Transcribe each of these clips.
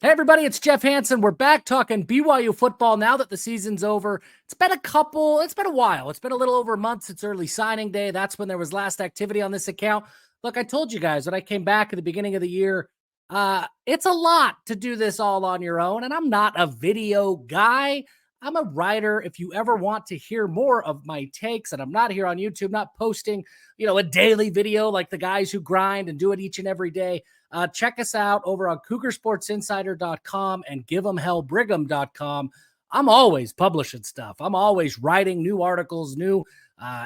Hey everybody, it's Jeff Hansen. We're back talking BYU football now that the season's over. It's been a while. It's been a little over a month since early signing day. That's when there was last activity on this account. Look, I told you guys when I came back at the beginning of the year, it's a lot to do this all on your own. And I'm not a video guy. I'm a writer. If you ever want to hear more of my takes, and I'm not here on YouTube, not posting, a daily video like the guys who grind and do it each and every day. Check us out over on CougarSportsInsider.com and Give'emHellBrigham.com. I'm always publishing stuff. I'm always writing new articles, new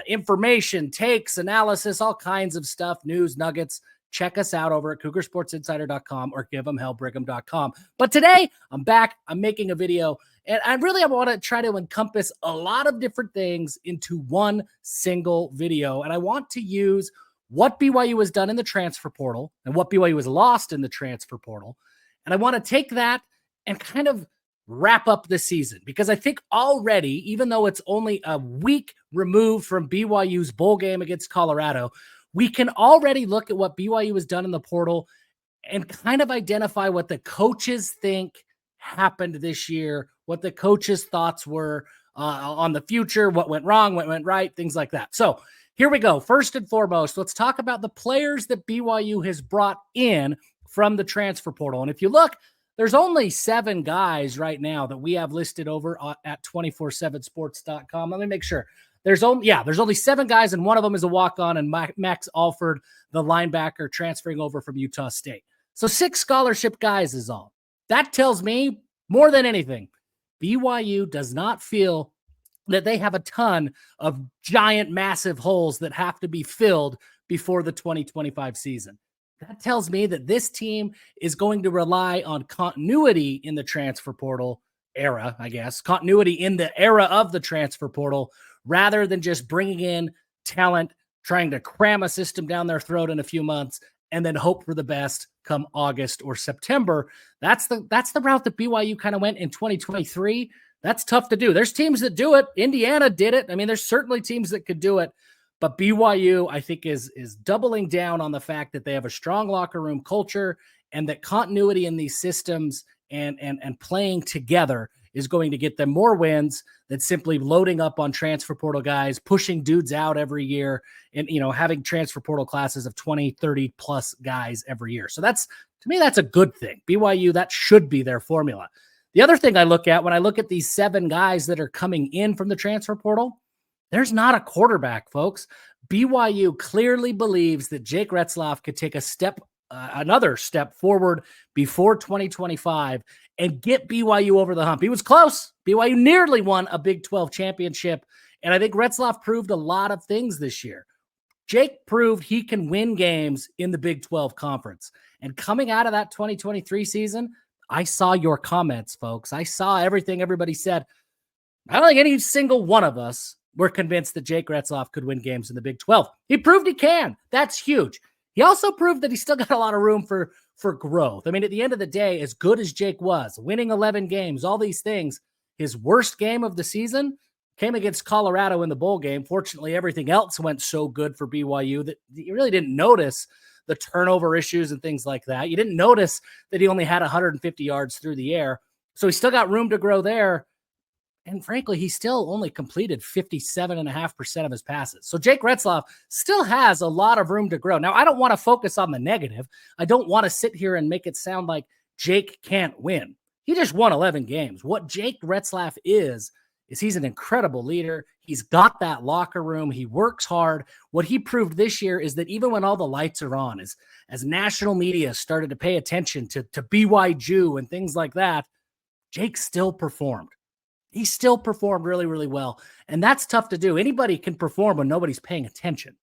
information, takes, analysis, all kinds of stuff, news, nuggets. Check us out over at CougarSportsInsider.com or Give'emHellBrigham.com. But today, I'm back. I'm making a video, and I want to try to encompass a lot of different things into one single video. And I want to use what BYU has done in the transfer portal and what BYU has lost in the transfer portal. And I want to take that and kind of wrap up the season, because I think already, even though it's only a week removed from BYU's bowl game against Colorado, we can already look at what BYU has done in the portal and kind of identify what the coaches think happened this year, what the coaches' thoughts were on the future, what went wrong, what went right, things like that. So here we go. First and foremost, let's talk about the players that BYU has brought in from the transfer portal. And if you look, there's only 7 guys right now that we have listed over at 247sports.com. Let me make sure. There's only 7 guys, and one of them is a walk-on, and Max Alford, the linebacker, transferring over from Utah State. So 6 scholarship guys is all. That tells me, more than anything, BYU does not feel that they have a ton of giant, massive holes that have to be filled before the 2025 season. That tells me that this team is going to rely on continuity in the transfer portal era, I guess, continuity in the era of the transfer portal, rather than just bringing in talent, trying to cram a system down their throat in a few months, and then hope for the best come August or September. That's the route that BYU kind of went in 2023. That's tough to do. There's teams that do it. Indiana did it. I mean, there's certainly teams that could do it. But BYU, I think, is doubling down on the fact that they have a strong locker room culture, and that continuity in these systems and playing together is going to get them more wins than simply loading up on transfer portal guys, pushing dudes out every year, and having transfer portal classes of 20, 30 plus guys every year. So to me, that's a good thing. BYU, that should be their formula. The other thing I look at when I look at these 7 guys that are coming in from the transfer portal, there's not a quarterback, folks. BYU clearly believes that Jake Retzlaff could take another step forward before 2025 and get BYU over the hump. He was close. BYU nearly won a Big 12 championship, and I think Retzlaff proved a lot of things this year. Jake proved he can win games in the Big 12 conference. And coming out of that 2023 season, I saw your comments, folks. I saw everything everybody said. I don't think any single one of us were convinced that Jake Retzlaff could win games in the Big 12. He proved he can. That's huge. He also proved that he still got a lot of room for growth. I mean, at the end of the day, as good as Jake was, winning 11 games, all these things, his worst game of the season came against Colorado in the bowl game. Fortunately, everything else went so good for BYU that you really didn't notice the turnover issues and things like that. You didn't notice that he only had 150 yards through the air. So he still got room to grow there. And frankly, he still only completed 57.5% of his passes. So Jake Retzlaff still has a lot of room to grow. Now, I don't want to focus on the negative. I don't want to sit here and make it sound like Jake can't win. He just won 11 games. What Jake Retzlaff is he's an incredible leader. He's got that locker room. He works hard. What he proved this year is that even when all the lights are on, as national media started to pay attention to BYU and things like that, Jake still performed. He still performed really, really well. And that's tough to do. Anybody can perform when nobody's paying attention.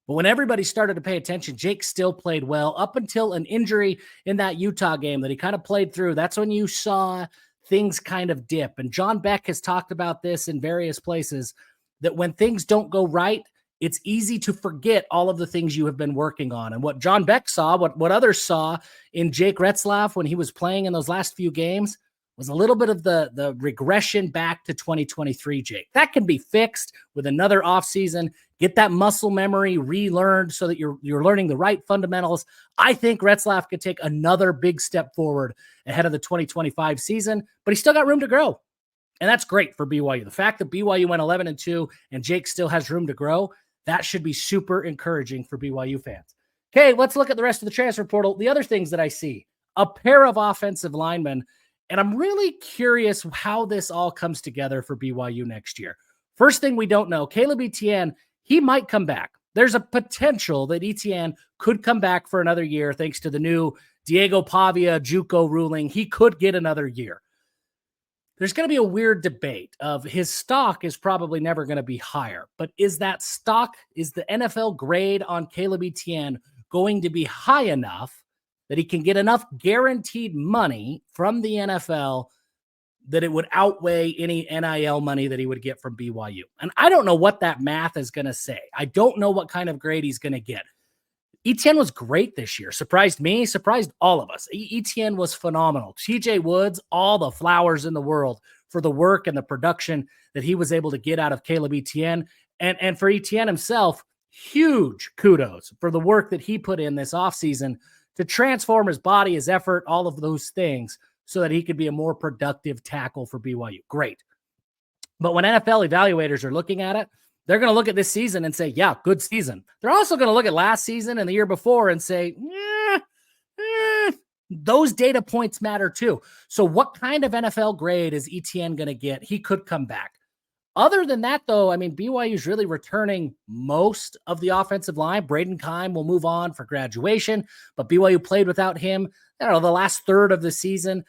But when everybody started to pay attention, Jake still played well up until an injury in that Utah game that he kind of played through. That's when you saw things kind of dip. And John Beck has talked about this in various places, that when things don't go right, it's easy to forget all of the things you have been working on. And what John Beck saw, what others saw in Jake Retzlaff when he was playing in those last few games, was a little bit of the regression back to 2023, Jake. That can be fixed with another offseason. Get that muscle memory relearned so that you're learning the right fundamentals. I think Retzlaff could take another big step forward ahead of the 2025 season, but he's still got room to grow. And that's great for BYU. The fact that BYU went 11-2 and Jake still has room to grow, that should be super encouraging for BYU fans. Okay, let's look at the rest of the transfer portal. The other things that I see, a pair of offensive linemen, and I'm really curious how this all comes together for BYU next year. First thing we don't know, Caleb Etienne, he might come back. There's a potential that Etienne could come back for another year thanks to the new Diego Pavia JUCO ruling. He could get another year. There's going to be a weird debate of his stock is probably never going to be higher, but is that stock, is the NFL grade on Caleb Etienne going to be high enough that he can get enough guaranteed money from the NFL that it would outweigh any NIL money that he would get from BYU? And I don't know what that math is going to say. I don't know what kind of grade he's going to get. Etienne was great this year. Surprised me, surprised all of us. Etienne was phenomenal. TJ Woods, all the flowers in the world for the work and the production that he was able to get out of Caleb Etienne. And for Etienne himself, huge kudos for the work that he put in this offseason to transform his body, his effort, all of those things so that he could be a more productive tackle for BYU. Great. But when NFL evaluators are looking at it, they're going to look at this season and say, yeah, good season. They're also going to look at last season and the year before and say, those data points matter too. So what kind of NFL grade is Etienne going to get? He could come back. Other than that, though, I mean, BYU is really returning most of the offensive line. Braden Keim will move on for graduation, but BYU played without him. I don't know, the last third of the season.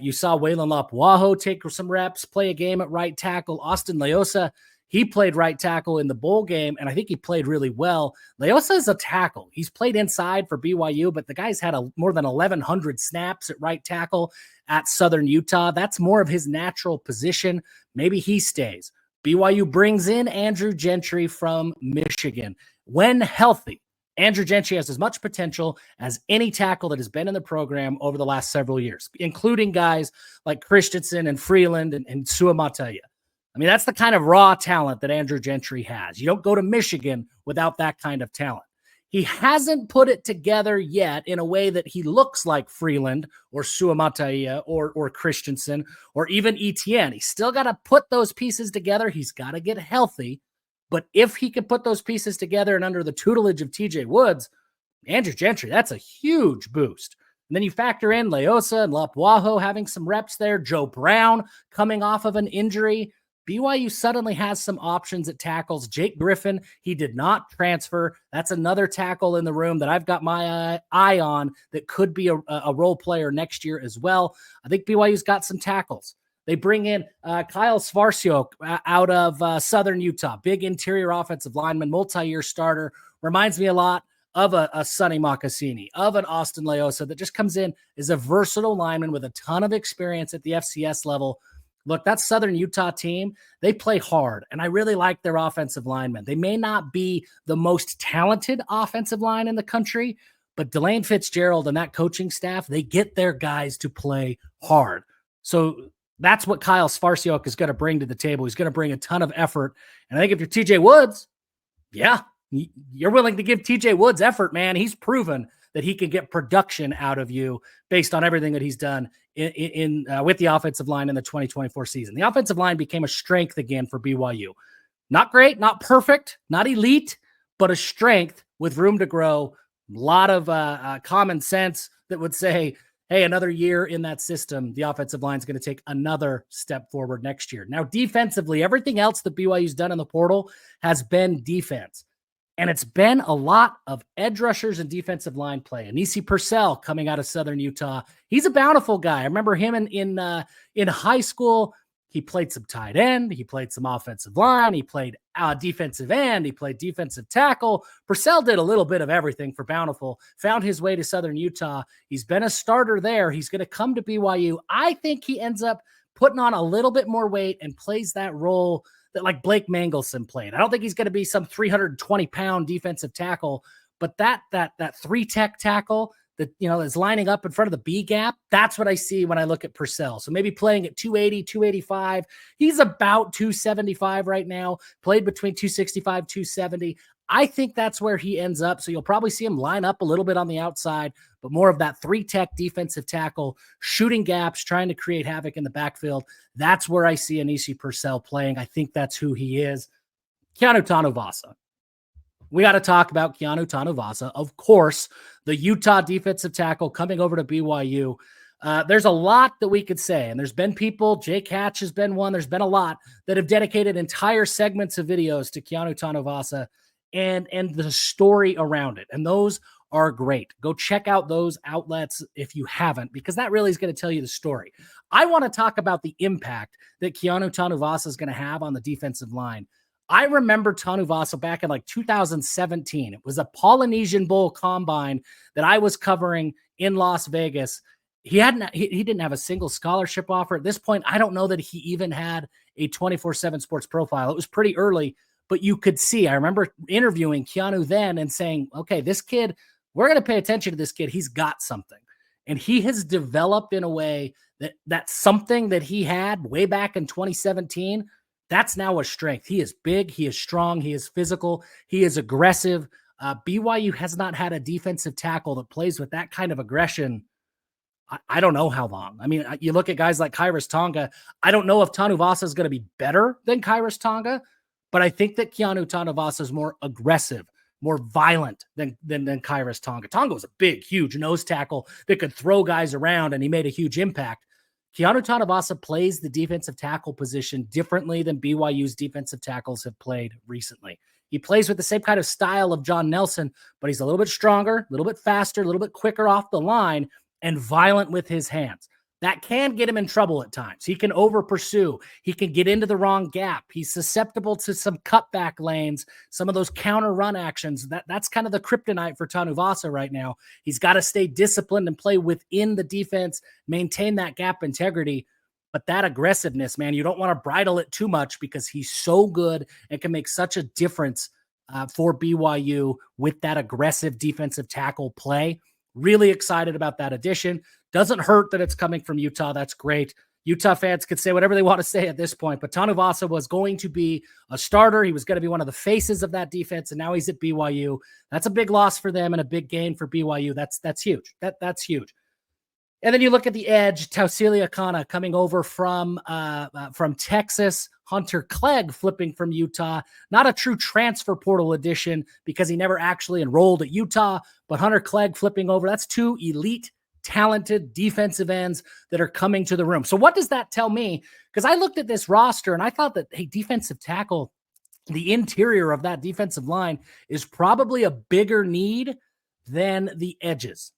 You saw Waylon Lapuaho take some reps, play a game at right tackle. Austin Leosa, he played right tackle in the bowl game, and I think he played really well. Leosa is a tackle. He's played inside for BYU, but the guy's had more than 1,100 snaps at right tackle at Southern Utah. That's more of his natural position. Maybe he stays. BYU brings in Andrew Gentry from Michigan. When healthy, Andrew Gentry has as much potential as any tackle that has been in the program over the last several years, including guys like Christensen and Freeland and Suamataia. I mean, that's the kind of raw talent that Andrew Gentry has. You don't go to Michigan without that kind of talent. He hasn't put it together yet in a way that he looks like Freeland or Suamataia or Christensen or even Etienne. He's still got to put those pieces together. He's got to get healthy. But if he can put those pieces together and under the tutelage of TJ Woods, Andrew Gentry, that's a huge boost. And then you factor in Leosa and Lapuaho having some reps there, Joe Brown coming off of an injury. BYU suddenly has some options at tackles. Jake Griffin, he did not transfer. That's another tackle in the room that I've got my eye on that could be a role player next year as well. I think BYU's got some tackles. They bring in Kyle Svarsiok out of Southern Utah, big interior offensive lineman, multi-year starter. Reminds me a lot of a Sonny Mocassini, of an Austin Leosa that just comes in as a versatile lineman with a ton of experience at the FCS level. Look, that Southern Utah team, they play hard, and I really like their offensive linemen. They may not be the most talented offensive line in the country, but Delane Fitzgerald and that coaching staff, they get their guys to play hard. So that's what Kyle Svarsiok is going to bring to the table. He's going to bring a ton of effort. And I think if you're TJ Woods, yeah, you're willing to give TJ Woods effort, man. He's proven that he can get production out of you based on everything that he's done with the offensive line in the 2024 season. The offensive line became a strength again for BYU. Not great, not perfect, not elite, but a strength with room to grow. A lot of common sense that would say, hey, another year in that system, the offensive line is going to take another step forward next year. Now, defensively, everything else that BYU's done in the portal has been defense. And it's been a lot of edge rushers and defensive line play. Anisi Purcell coming out of Southern Utah. He's a bountiful guy. I remember him in high school. He played some tight end. He played some offensive line. He played defensive end. He played defensive tackle. Purcell did a little bit of everything for Bountiful, found his way to Southern Utah. He's been a starter there. He's going to come to BYU. I think he ends up putting on a little bit more weight and plays that role that like Blake Mangelson played. I don't think he's going to be some 320-pound defensive tackle, but that 3-tech tackle that, is lining up in front of the B gap. That's what I see when I look at Purcell. So maybe playing at 280, 285. He's about 275 right now, played between 265, 270. I think that's where he ends up. So you'll probably see him line up a little bit on the outside, but more of that 3-tech defensive tackle, shooting gaps, trying to create havoc in the backfield. That's where I see Anishi Purcell playing. I think that's who he is. Keanu Tanavasa. We got to talk about Keanu Tanavasa. Of course, the Utah defensive tackle coming over to BYU. There's a lot that we could say, and there's been people, Jake Hatch has been one, there's been a lot that have dedicated entire segments of videos to Keanu Tanavasa and the story around it. And those are great. Go check out those outlets if you haven't, because that really is going to tell you the story. I want to talk about the impact that Keanu Tanavasa is going to have on the defensive line. I remember Tanavasa back in like 2017. It was a Polynesian Bowl combine that I was covering in Las Vegas. He didn't have a single scholarship offer. At this point, I don't know that he even had a 24/7 sports profile. It was pretty early, but you could see. I remember interviewing Keanu then and saying, okay, this kid, we're going to pay attention to this kid. He's got something. And he has developed in a way that something that he had way back in 2017, that's now a strength. He is big, he is strong, he is physical, he is aggressive. BYU has not had a defensive tackle that plays with that kind of aggression. I don't know how long. I mean, you look at guys like Khyiris Tonga. I don't know if Tanavasa is going to be better than Khyiris Tonga, but I think that Keanu Tanavasa is more aggressive, more violent than Khyiris Tonga. Tonga was a big, huge nose tackle that could throw guys around, and he made a huge impact. Keanu Tanavasa plays the defensive tackle position differently than BYU's defensive tackles have played recently. He plays with the same kind of style of John Nelson, but he's a little bit stronger, a little bit faster, a little bit quicker off the line, and violent with his hands. That can get him in trouble at times. He can over pursue. He can get into the wrong gap. He's susceptible to some cutback lanes, some of those counter run actions. That's kind of the kryptonite for Tanavasa right now. He's got to stay disciplined and play within the defense, maintain that gap integrity. But that aggressiveness, man, you don't want to bridle it too much because he's so good and can make such a difference for BYU with that aggressive defensive tackle play. Really excited about that addition. Doesn't hurt that it's coming from Utah. That's great. Utah fans could say whatever they want to say at this point, but Tanavasa was going to be a starter. He was going to be one of the faces of that defense, and now he's at BYU. That's a big loss for them and a big gain for BYU. That's huge. That's huge. And then you look at the edge, Tausili Akana coming over from Texas, Hunter Clegg flipping from Utah. Not a true transfer portal addition because he never actually enrolled at Utah, but Hunter Clegg flipping over. That's two elite, talented defensive ends that are coming to the room. So what does that tell me? Because I looked at this roster and I thought that, hey, defensive tackle, the interior of that defensive line is probably a bigger need than the edges.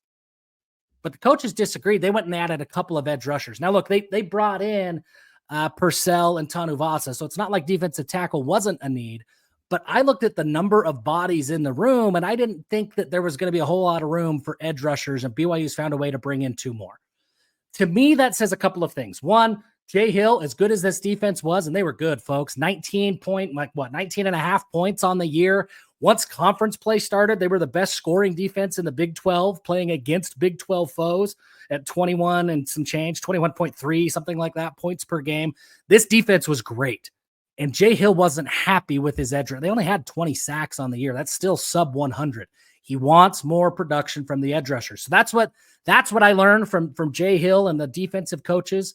But the coaches disagreed. They went and added a couple of edge rushers. Now, look, they brought in Purcell and Tanavasa, so it's not like defensive tackle wasn't a need. But I looked at the number of bodies in the room, and I didn't think that there was going to be a whole lot of room for edge rushers, and BYU's found a way to bring in two more. To me, that says a couple of things. One, Jay Hill, as good as this defense was, and they were good, folks, 19 and a half points on the year. Once conference play started, they were the best scoring defense in the Big 12, playing against Big 12 foes at 21 and some change, 21.3, something like that, points per game. This defense was great. And Jay Hill wasn't happy with his edge. They only had 20 sacks on the year. That's still sub 100. He wants more production from the edge rushers. So that's what I learned from Jay Hill and the defensive coaches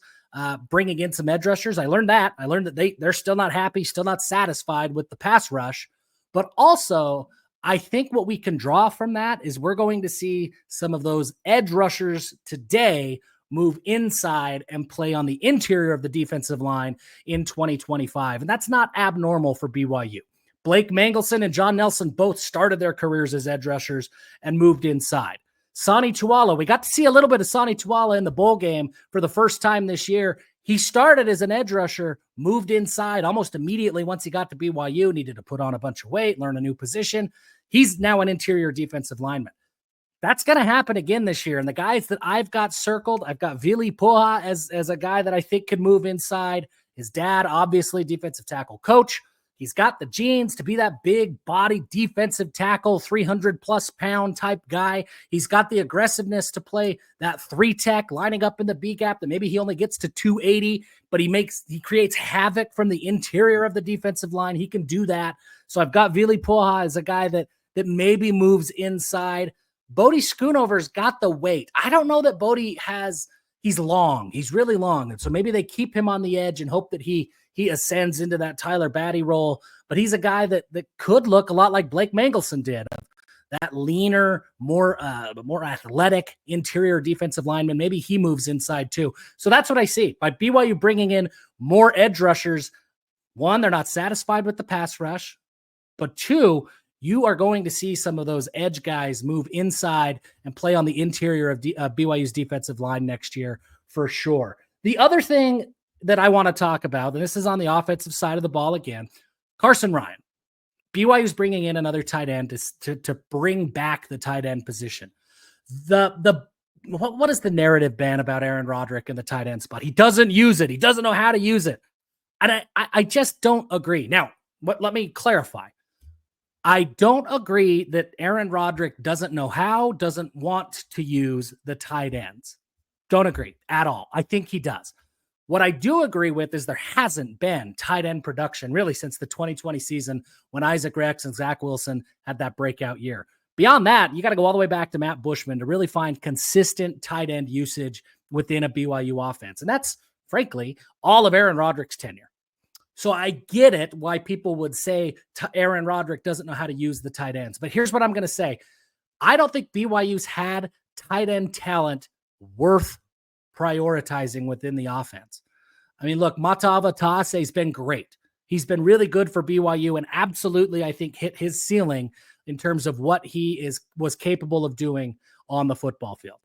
bringing in some edge rushers. I learned that they're still not happy, still not satisfied with the pass rush. But also, I think what we can draw from that is we're going to see some of those edge rushers today move inside and play on the interior of the defensive line in 2025. And that's not abnormal for BYU. Blake Mangelson and John Nelson both started their careers as edge rushers and moved inside. Sonny Tuala, we got to see a little bit of Sonny Tuala in the bowl game for the first time this year. He started as an edge rusher, moved inside almost immediately once he got to BYU, needed to put on a bunch of weight, learn a new position. He's now an interior defensive lineman. That's going to happen again this year. And the guys that I've got circled, I've got Vili Poha as a guy that I think could move inside. His dad, obviously defensive tackle coach. He's got the genes to be that big body defensive tackle, 300+ pound type guy. He's got the aggressiveness to play that 3-tech lining up in the B gap that maybe he only gets to 280, but he creates havoc from the interior of the defensive line. He can do that. So I've got Vili Poha as a guy that maybe moves inside. Bodie Schoonover's got the weight. I don't know that Bodie he's long. He's really long. And so maybe they keep him on the edge and hope that he ascends into that Tyler Batty role. But he's a guy that could look a lot like Blake Mangelson did. That leaner, more athletic interior defensive lineman. Maybe he moves inside too. So that's what I see. By BYU bringing in more edge rushers, one, they're not satisfied with the pass rush. But two, you are going to see some of those edge guys move inside and play on the interior of BYU's defensive line next year for sure. The other thing that I want to talk about, and this is on the offensive side of the ball again, Carson Ryan. BYU's bringing in another tight end to bring back the tight end position. What is the narrative, Ben, about Aaron Roderick in the tight end spot? He doesn't use it. He doesn't know how to use it. And I just don't agree. Now, let me clarify. I don't agree that Aaron Roderick doesn't know how, doesn't want to use the tight ends. Don't agree at all. I think he does. What I do agree with is there hasn't been tight end production really since the 2020 season when Isaac Rex and Zach Wilson had that breakout year. Beyond that, you got to go all the way back to Matt Bushman to really find consistent tight end usage within a BYU offense. And that's, frankly, all of Aaron Roderick's tenure. So I get it why people would say Aaron Roderick doesn't know how to use the tight ends. But here's what I'm going to say. I don't think BYU's had tight end talent worth prioritizing within the offense. I mean, look, Matava Taase has been great. He's been really good for BYU and absolutely, I think, hit his ceiling in terms of what he was capable of doing on the football field.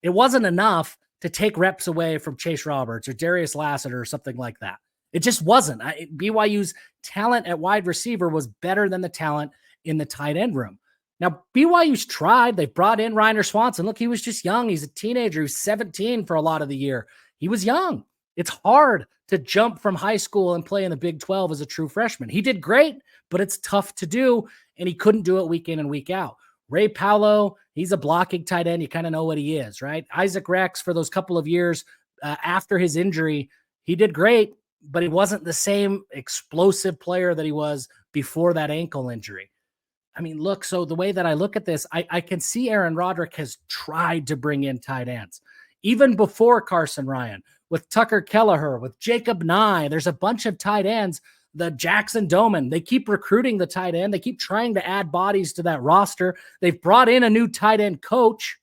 It wasn't enough to take reps away from Chase Roberts or Darius Lassiter or something like that. It just wasn't. BYU's talent at wide receiver was better than the talent in the tight end room. Now, BYU's tried. They've brought in Reiner Swanson. Look, he was just young. He's a teenager. He was 17 for a lot of the year. He was young. It's hard to jump from high school and play in the Big 12 as a true freshman. He did great, but it's tough to do, and he couldn't do it week in and week out. Ray Paulo, he's a blocking tight end. You kind of know what he is, right? Isaac Rex, for those couple of years after his injury, he did great, but he wasn't the same explosive player that he was before that ankle injury. I mean, look, so the way that I look at this, I can see Aaron Roderick has tried to bring in tight ends. Even before Carson Ryan, with Tucker Kelleher, with Jacob Nye, there's a bunch of tight ends. The Jackson Doman, they keep recruiting the tight end. They keep trying to add bodies to that roster. They've brought in a new tight end coach.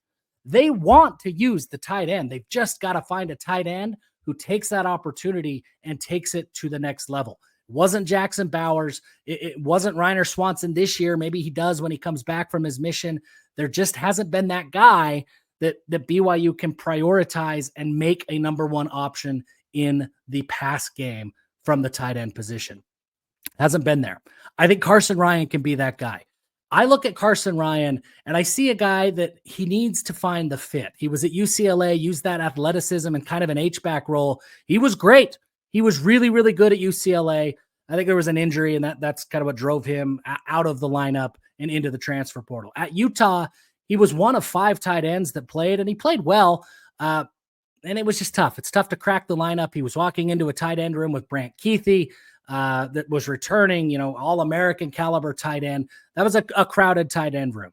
They want to use the tight end. They've just got to find a tight end who takes that opportunity and takes it to the next level. It wasn't Jackson Bowers. It wasn't Reiner Swanson this year. Maybe he does when he comes back from his mission. There just hasn't been that guy that BYU can prioritize and make a number one option in the pass game from the tight end position. Hasn't been there. I think Carson Ryan can be that guy. I look at Carson Ryan and I see a guy that he needs to find the fit. He was at UCLA, used that athleticism and kind of an H-back role. He was great. He was really, really good at UCLA. I think there was an injury, and that's kind of what drove him out of the lineup and into the transfer portal. At Utah, he was one of 5 tight ends that played, and he played well. And it was just tough. It's tough to crack the lineup. He was walking into a tight end room with Brant Keithy that was returning, all-American caliber tight end. That was a crowded tight end room.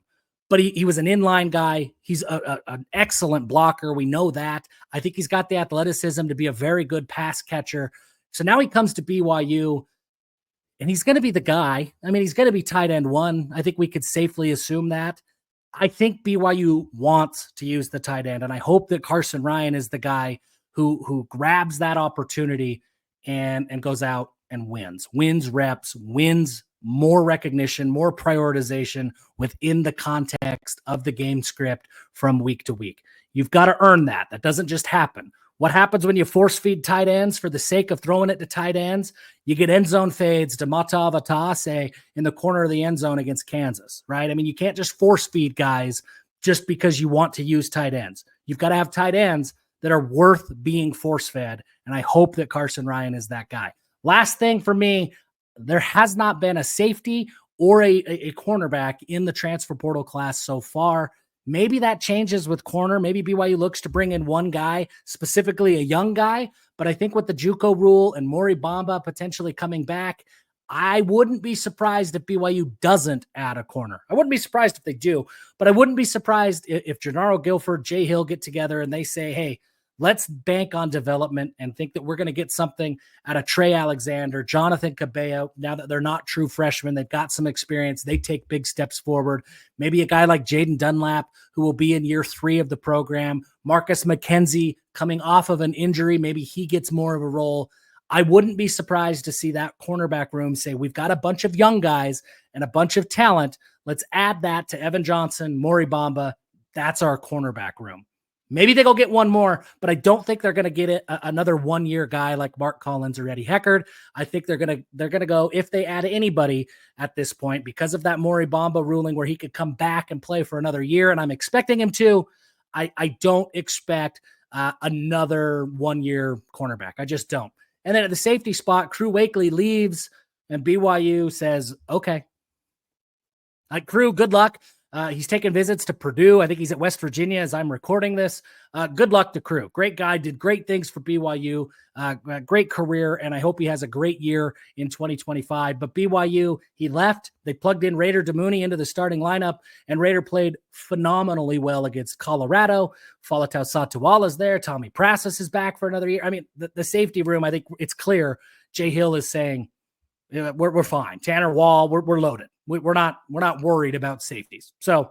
But he was an inline guy. He's an excellent blocker. We know that. I think he's got the athleticism to be a very good pass catcher. So now he comes to BYU, and he's going to be the guy. I mean, he's going to be tight end 1. I think we could safely assume that. I think BYU wants to use the tight end, and I hope that Carson Ryan is the guy who grabs that opportunity and goes out and wins reps, wins more recognition, more prioritization within the context of the game script from week to week. You've got to earn that. That doesn't just happen. What happens when you force feed tight ends for the sake of throwing it to tight ends? You get end zone fades to Matava Taase in the corner of the end zone against Kansas, right? I mean, you can't just force feed guys just because you want to use tight ends. You've got to have tight ends that are worth being force fed, and I hope that Carson Ryan is that guy. Last thing for me, there has not been a safety or a cornerback in the transfer portal class so far. Maybe that changes with corner. Maybe BYU looks to bring in one guy, specifically a young guy. But I think with the JUCO rule and Maury Bamba potentially coming back, I wouldn't be surprised if BYU doesn't add a corner. I wouldn't be surprised if they do, but I wouldn't be surprised if Gennaro Guilford, Jay Hill get together and they say, hey, let's bank on development and think that we're going to get something out of Trey Alexander, Jonathan Cabello. Now that they're not true freshmen, they've got some experience. They take big steps forward. Maybe a guy like Jaden Dunlap, who will be in year 3 of the program. Marcus McKenzie coming off of an injury. Maybe he gets more of a role. I wouldn't be surprised to see that cornerback room say, we've got a bunch of young guys and a bunch of talent. Let's add that to Evan Johnson, Maury Bamba. That's our cornerback room. Maybe they go get one more, but I don't think they're going to get another one-year guy like Mark Collins or Eddie Heckard. I think they're going to go, if they add anybody at this point, because of that Maury Bamba ruling where he could come back and play for another year, and I'm expecting him to. I don't expect another one-year cornerback. I just don't. And then at the safety spot, Crew Wakely leaves, and BYU says, okay. Crew, good luck. He's taking visits to Purdue. I think he's at West Virginia as I'm recording this. Good luck to Crew. Great guy, did great things for BYU. Great career, and I hope he has a great year in 2025. But BYU, he left. They plugged in Raider Damouni into the starting lineup, and Raider played phenomenally well against Colorado. Falatau Satuala's there. Tommy Prasis is back for another year. I mean, the safety room, I think it's clear. Jay Hill is saying, we're fine. Tanner Wall, we're loaded. We're not worried about safeties. So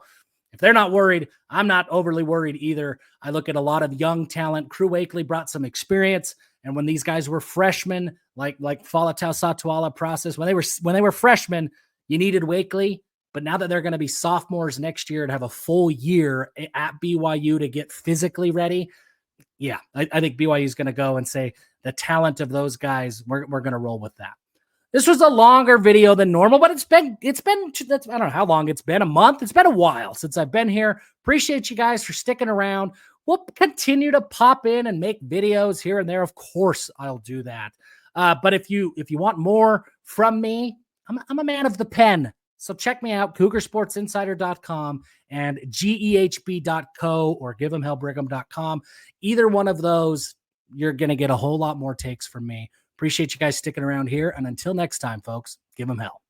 if they're not worried, I'm not overly worried either. I look at a lot of young talent. Crew Wakely brought some experience, and when these guys were freshmen, like Falatau Satuala process, when they were freshmen, you needed Wakely. But now that they're going to be sophomores next year and have a full year at BYU to get physically ready, yeah, I think BYU is going to go and say the talent of those guys, we're going to roll with that. This was a longer video than normal, but it's been, I don't know how long it's been, a month. It's been a while since I've been here. Appreciate you guys for sticking around. We'll continue to pop in and make videos here and there. Of course, I'll do that. But if you want more from me, I'm a man of the pen. So check me out, CougarSportsInsider.com and GEHB.co or GiveHemHellBrigham.com. Either one of those, you're going to get a whole lot more takes from me. Appreciate you guys sticking around here. And until next time, folks, give them hell.